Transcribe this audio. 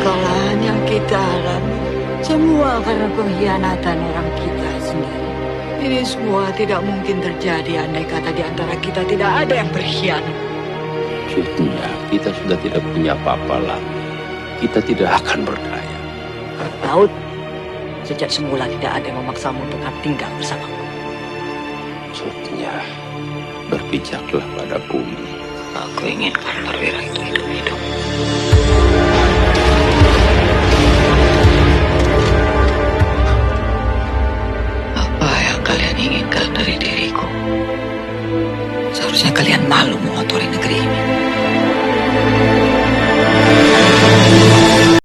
Kekalahan yang kita alami semua karena pengkhianatan orang kita sendiri. Ini semua tidak mungkin terjadi andai kata di antara kita tidak ada yang berkhianat. Maksudnya kita sudah tidak punya apa-apa lagi. Kita tidak akan berdaya. Laut, sejak semula tidak ada yang memaksamu untuk tinggal bersamaku. Maksudnya berpijaklah pada bumi. Aku inginkan perwira itu hidup-hidup.